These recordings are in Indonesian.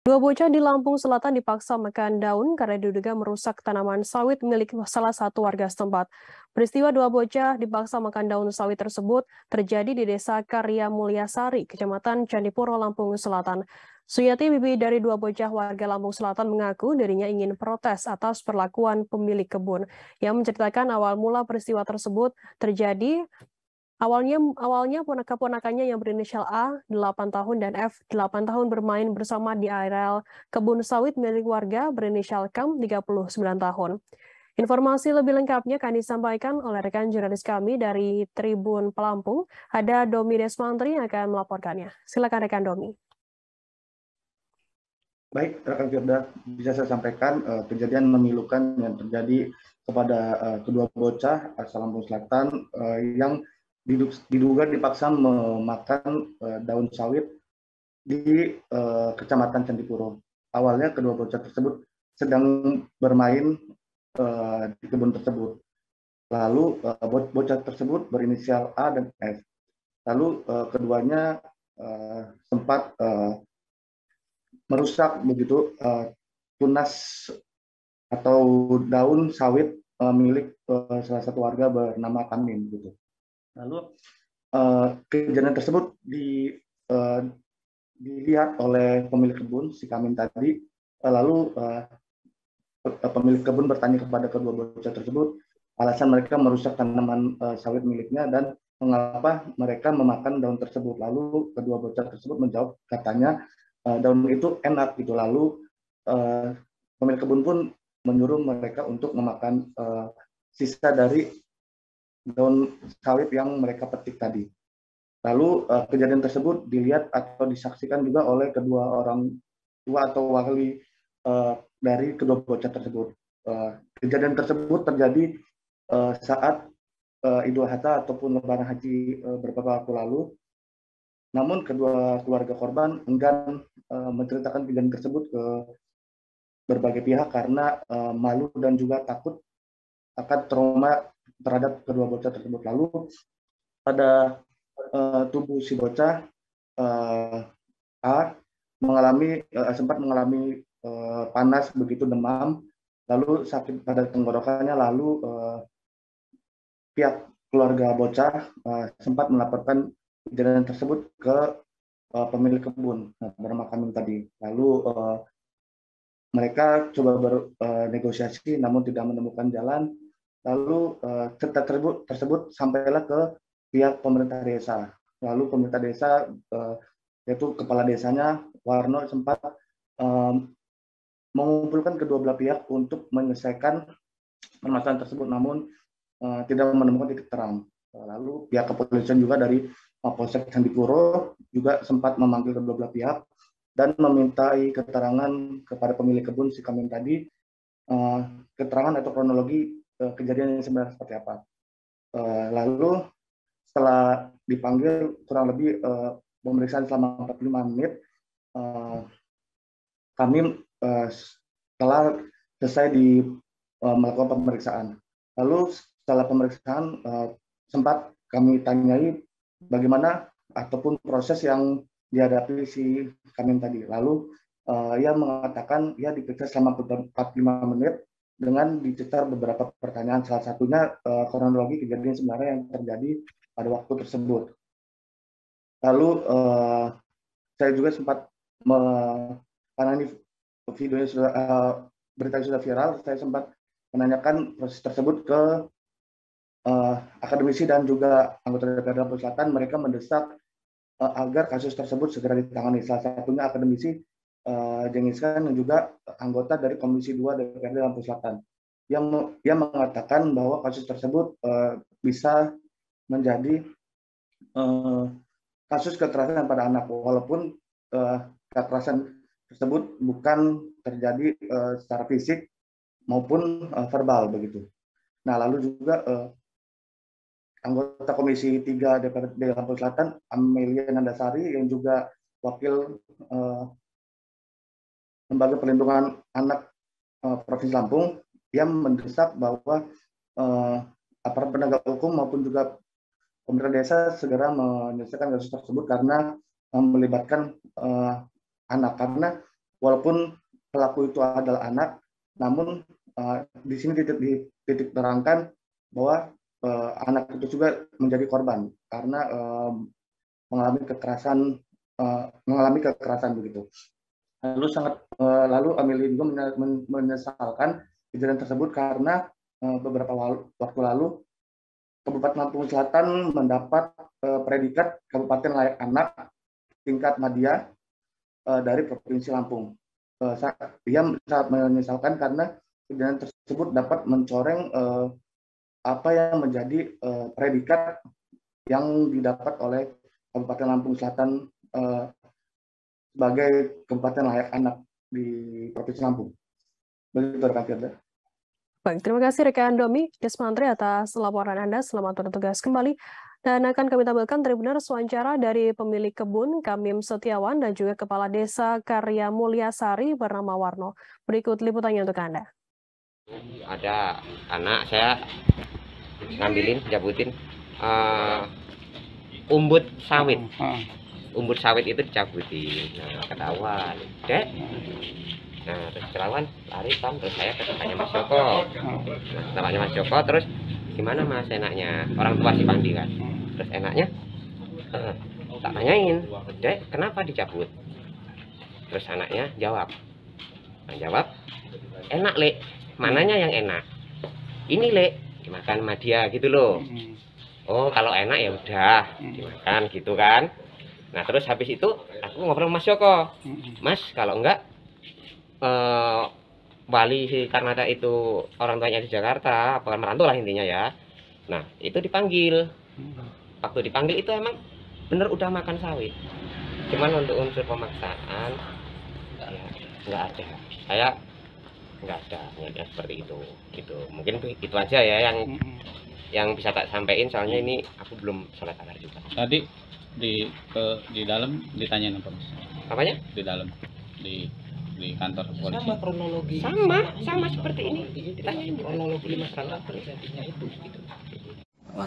Dua bocah di Lampung Selatan dipaksa makan daun karena diduga merusak tanaman sawit milik salah satu warga setempat. Peristiwa dua bocah dipaksa makan daun sawit tersebut terjadi di Desa Karya Mulyasari, Kecamatan Candipuro, Lampung Selatan. Suyati, bibi dari dua bocah warga Lampung Selatan, mengaku dirinya ingin protes atas perlakuan pemilik kebun, yang menceritakan awal mula peristiwa tersebut terjadi. Awalnya ponakan-ponakannya yang berinisial A, 8 tahun, dan F, 8 tahun bermain bersama di areal kebun sawit milik warga berinisial Kam, 39 tahun. Informasi lebih lengkapnya akan disampaikan oleh rekan jurnalis kami dari Tribun Pelampung. Ada Domi Desmantri yang akan melaporkannya. Silakan rekan Domi. Baik, rekan Firda, bisa saya sampaikan kejadian memilukan yang terjadi kepada kedua bocah asal Lampung Selatan yang diduga dipaksa memakan daun sawit di Kecamatan Candipuro. Awalnya kedua bocah tersebut sedang bermain di kebun tersebut. Lalu bocah tersebut berinisial A dan F. Lalu keduanya sempat merusak begitu tunas atau daun sawit milik salah satu warga bernama Kamim gitu. Lalu kejadian tersebut dilihat oleh pemilik kebun si Kamim tadi. Lalu pemilik kebun bertanya kepada kedua bocah tersebut alasan mereka merusak tanaman sawit miliknya dan mengapa mereka memakan daun tersebut. Lalu kedua bocah tersebut menjawab, katanya daun itu enak gitu. Lalu pemilik kebun pun menyuruh mereka untuk memakan sisa dari daun sawit yang mereka petik tadi. Lalu kejadian tersebut dilihat atau disaksikan juga oleh kedua orang tua atau wali dari kedua bocah tersebut. Kejadian tersebut terjadi saat Idul Adha ataupun Lebaran Haji beberapa waktu lalu. Namun kedua keluarga korban enggan menceritakan kejadian tersebut ke berbagai pihak karena malu dan juga takut akan trauma terhadap kedua bocah tersebut. Lalu pada tubuh si bocah A sempat mengalami panas begitu, demam, lalu sakit pada tenggorokannya. Lalu pihak keluarga bocah sempat melaporkan kejadian tersebut ke pemilik kebun bernama Kamim tadi. Lalu mereka coba bernegosiasi namun tidak menemukan jalan. Lalu cerita tersebut sampailah ke pihak pemerintah desa. Lalu pemerintah desa yaitu kepala desanya Warno sempat mengumpulkan kedua belah pihak untuk menyelesaikan permasalahan tersebut, namun tidak menemukan titik terang. Lalu pihak kepolisian juga dari Polsek Candipuro juga sempat memanggil kedua belah pihak dan memintai keterangan kepada pemilik kebun si Kamim tadi, keterangan atau kronologi kejadian yang sebenarnya seperti apa. Lalu setelah dipanggil kurang lebih pemeriksaan selama 45 menit, kami telah selesai melakukan pemeriksaan. Lalu setelah pemeriksaan sempat kami tanyai bagaimana ataupun proses yang dihadapi si Kamim tadi. Lalu ia mengatakan ia diperiksa selama 45 menit dengan dicecar beberapa pertanyaan, salah satunya kronologi kejadian sebenarnya yang terjadi pada waktu tersebut. Lalu saya juga sempat karena ini videonya sudah beritanya sudah viral, saya sempat menanyakan proses tersebut ke akademisi dan juga anggota DPRD Lampung Selatan. Mereka mendesak agar kasus tersebut segera ditangani. Salah satunya akademisi Jengiskan dan juga anggota dari Komisi 2 DPRD Lampung Selatan yang mengatakan bahwa kasus tersebut bisa menjadi kasus kekerasan pada anak, walaupun kekerasan tersebut bukan terjadi secara fisik maupun verbal begitu. Nah, lalu juga anggota Komisi 3 DPRD Lampung Selatan, Amelia Nandasari, yang juga wakil Lembaga Perlindungan Anak Provinsi Lampung, yang mendesak bahwa aparat penegak hukum maupun juga pemerintah desa segera menyelesaikan kasus tersebut karena melibatkan anak, karena walaupun pelaku itu adalah anak, namun di sini titik terangkan bahwa anak itu juga menjadi korban karena mengalami kekerasan begitu. Lalu Amelia juga menyesalkan kejadian tersebut karena beberapa waktu lalu Kabupaten Lampung Selatan mendapat predikat Kabupaten Layak Anak tingkat Madya dari Provinsi Lampung. Ia sangat menyesalkan karena kejadian tersebut dapat mencoreng apa yang menjadi predikat yang didapat oleh Kabupaten Lampung Selatan sebagai Kabupaten Layak Anak di Provinsi Lampung. Begitu rekan Firda. Baik, terima kasih rekan Domi Desmantri atas laporan Anda. Selamat bertugas kembali. Dan akan kami tampilkan tribuners wawancara dari pemilik kebun Kamim Setiawan dan juga Kepala Desa Karya Mulyasari bernama Warno. Berikut liputannya untuk Anda. Ada anak saya ngambilin, jabutin umbut sawit. Umbut sawit itu dicabutin. Nah, ketahuan. Dek. Nah, terus ketahuan lari kan, terus saya ke tempatnya Mas Joko. Nah, tempatnya Mas Joko, terus gimana Mas enaknya? Orang tua si Pandi kan. Terus enaknya tak tanyain, Dek, kenapa dicabut? Terus anaknya jawab. Nah, jawab, enak, Lek. Mananya yang enak? Ini, Lek, dimakan sama dia gitu loh. Oh, kalau enak ya udah dimakan gitu kan. Nah, terus habis itu aku ngobrol sama Mas Joko. Mas, kalau enggak wali si Karnada itu orang tuanya di Jakarta, apa merantau lah intinya ya. Nah, itu dipanggil. Waktu dipanggil itu emang bener udah makan sawit. Cuman untuk unsur pemaksaan ya nggak ada. Saya nggak ada niatnya seperti itu. Gitu. Mungkin itu aja ya yang bisa tak sampaikan, soalnya ini aku belum sholat asar juga. Tadi di dalam ditanyain apa Mas? Apanya? Di dalam di kantor polisi. Sama kronologi. Sama seperti ini. Ditanyain kronologi masalah terjadinya itu gitu. Pak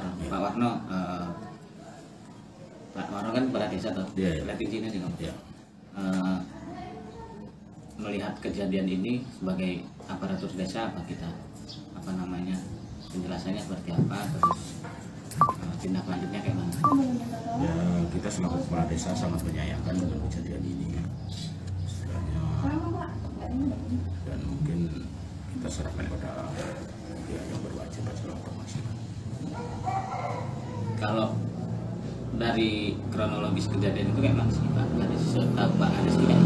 Warno kan kepala desa tuh. Lagi sini sih kamu. Melihat kejadian ini sebagai aparatur desa, apa kita penjelasannya seperti apa, terus tindak lanjutnya kayak mana? Ya, kita selaku kepala desa sangat menyayangkan dengan kejadian ini. Dan mungkin kita serahkan pada pihak yang berwajib atas informasi. Kalau dari kronologis kejadian itu kayak mana sih Pak? Ada sih Pak?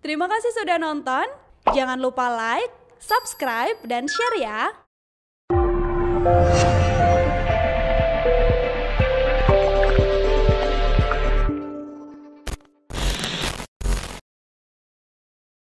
Terima kasih sudah nonton. Jangan lupa like, subscribe, dan share ya.